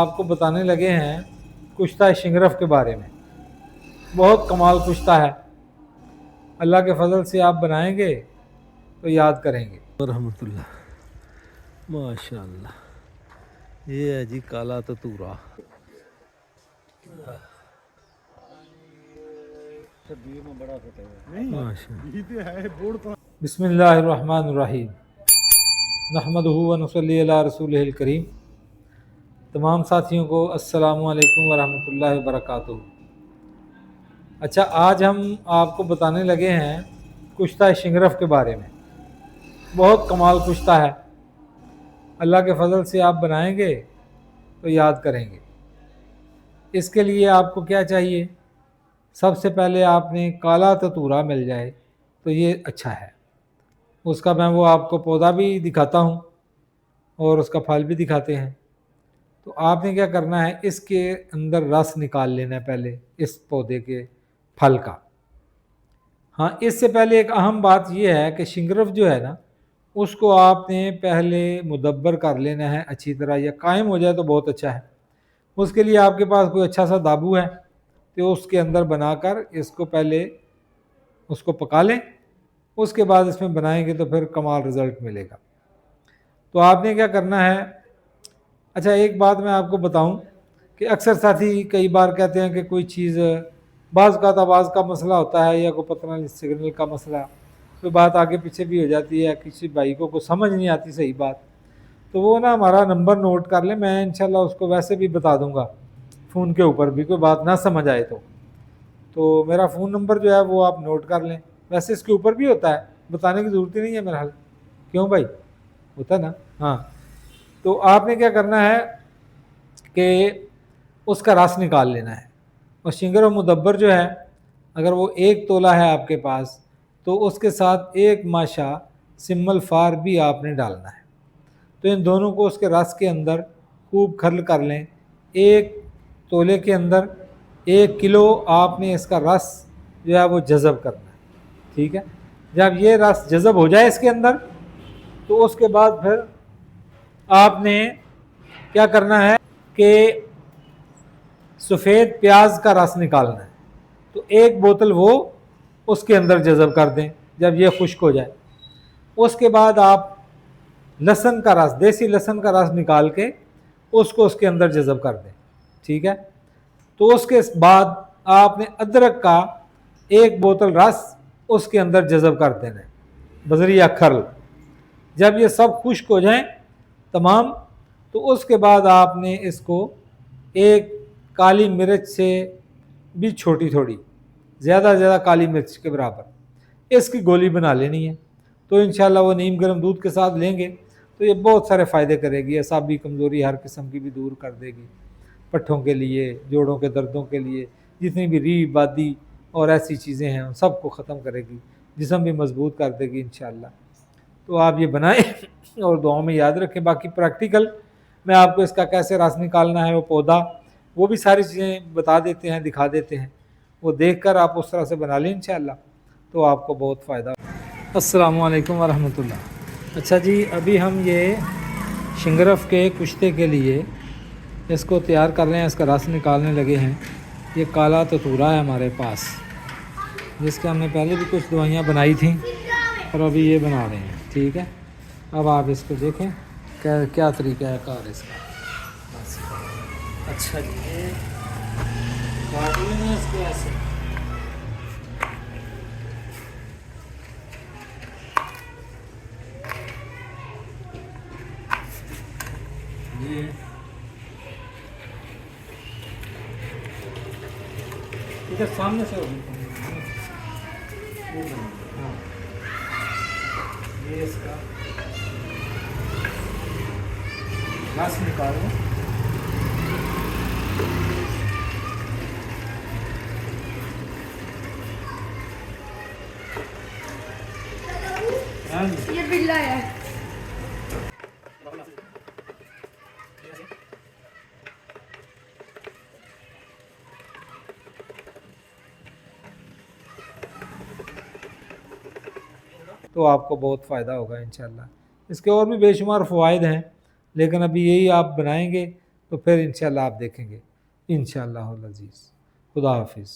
आपको बताने लगे हैं कुश्ता शिंगरफ के बारे में। बहुत कमाल कुश्ता है, अल्लाह के फजल से आप बनाएंगे तो याद करेंगे। रहमतुल्लाह, माशाअल्लाह। ये है जी काला ततूरा। बिस्मिल्लाहिर्रहमानिर्रहीम, नहमदुहु व नुसल्ली अला रसूलिहिल करीम। तमाम साथियों को अस्सलामु अलैकुम व रहमतुल्लाहि व बरकातुहू। अच्छा, आज हम आपको बताने लगे हैं कुश्ता शिंगरफ के बारे में। बहुत कमाल कुश्ता है, अल्लाह के फजल से आप बनाएंगे तो याद करेंगे। इसके लिए आपको क्या चाहिए? सबसे पहले आपने काला ततूरा मिल जाए तो ये अच्छा है। उसका मैं वो आपको पौधा भी दिखाता हूँ और उसका फल भी दिखाते हैं। तो आपने क्या करना है, इसके अंदर रस निकाल लेना है पहले, इस पौधे के फल का। हाँ, इससे पहले एक अहम बात यह है कि शिंगरफ जो है ना, उसको आपने पहले मुदब्बर कर लेना है अच्छी तरह, या कायम हो जाए तो बहुत अच्छा है। उसके लिए आपके पास कोई अच्छा सा दाबू है तो उसके अंदर बनाकर इसको पहले उसको पका लें, उसके बाद इसमें बनाएंगे तो फिर कमाल रिज़ल्ट मिलेगा। तो आपने क्या करना है, अच्छा एक बात मैं आपको बताऊं कि अक्सर साथी कई बार कहते हैं कि कोई चीज़ बाज़ का आवाज़ का मसला होता है या कोई पता नहीं सिग्नल का मसला, कोई बात आगे पीछे भी हो जाती है, किसी भाई को समझ नहीं आती सही बात, तो वो ना हमारा नंबर नोट कर ले, मैं इंशाल्लाह उसको वैसे भी बता दूंगा फ़ोन के ऊपर भी, कोई बात ना समझ आए तो मेरा फ़ोन नंबर जो है वो आप नोट कर लें। वैसे इसके ऊपर भी होता है, बताने की ज़रूरत ही नहीं है मेरा हाल, क्यों भाई, होता है ना। हाँ, तो आपने क्या करना है कि उसका रस निकाल लेना है। और शिंगर और मुदब्बर जो है, अगर वो 1 तोला है आपके पास तो उसके साथ 1 माशा सिम्मल फार भी आपने डालना है। तो इन दोनों को उसके रस के अंदर खूब खर्ल कर लें। 1 तोले के अंदर 1 किलो आपने इसका रस जो है वो जज़ब करना है, ठीक है। जब ये रस जज़ब हो जाए इसके अंदर, तो उसके बाद फिर आपने क्या करना है कि सफ़ेद प्याज का रस निकालना है। तो 1 बोतल वो उसके अंदर जज़ब कर दें जब ये खुश्क हो जाए। उसके बाद आप लहसुन का रस, देसी लहसुन का रस निकाल के उसको उसके अंदर जज़ब कर दें, ठीक है। तो उसके बाद आपने अदरक का 1 बोतल रस उसके अंदर जज़ब कर देना है, बजरिया खर्ल। जब ये सब खुश्क हो जाएं तमाम, तो उसके बाद आपने इसको एक काली मिर्च से भी छोटी थोड़ी, ज़्यादा ज़्यादा काली मिर्च के बराबर इसकी गोली बना लेनी है। तो इंशाल्लाह वो नीम गर्म दूध के साथ लेंगे तो ये बहुत सारे फ़ायदे करेगी, असाबी कमज़ोरी हर किस्म की भी दूर कर देगी, पट्ठों के लिए, जोड़ों के दर्दों के लिए, जितनी भी रीढ़ बादी और ऐसी चीज़ें हैं उन सबको ख़त्म करेगी, जिस्म भी मजबूत कर देगी इंशाल्लाह। तो आप ये बनाएं और दुआओं में याद रखें। बाकी प्रैक्टिकल मैं आपको इसका कैसे रस निकालना है, वो पौधा, वो भी सारी चीज़ें बता देते हैं, दिखा देते हैं, वो देखकर आप उस तरह से बना लें इंशाल्लाह, तो आपको बहुत फ़ायदा। अस्सलामु अलैकुम व रहमतुल्लाह। अच्छा जी, अभी हम ये शिंगरफ के कुश्ते के लिए इसको तैयार कर रहे हैं, इसका रस निकालने लगे हैं। ये काला ततूरा है हमारे पास, जिसके हमने पहले भी कुछ दवाइयाँ बनाई थी और अभी ये बना रहे हैं, ठीक है। अब आप इसको देखें क्या क्या तरीका है कार इसका। अच्छा जी, ये काट लेना इसको ऐसे। ये इधर सामने से होगी। हाँ, ये इसका रस निकालो। ये बिल्ला है। तो आपको बहुत फ़ायदा होगा इंशाल्लाह। इसके और भी बेशुमार फ़वाइद हैं, लेकिन अभी यही आप बनाएंगे तो फिर इंशाल्लाह आप देखेंगे। इंशाअल्लाह अज़ीज़, खुदा हाफिज़।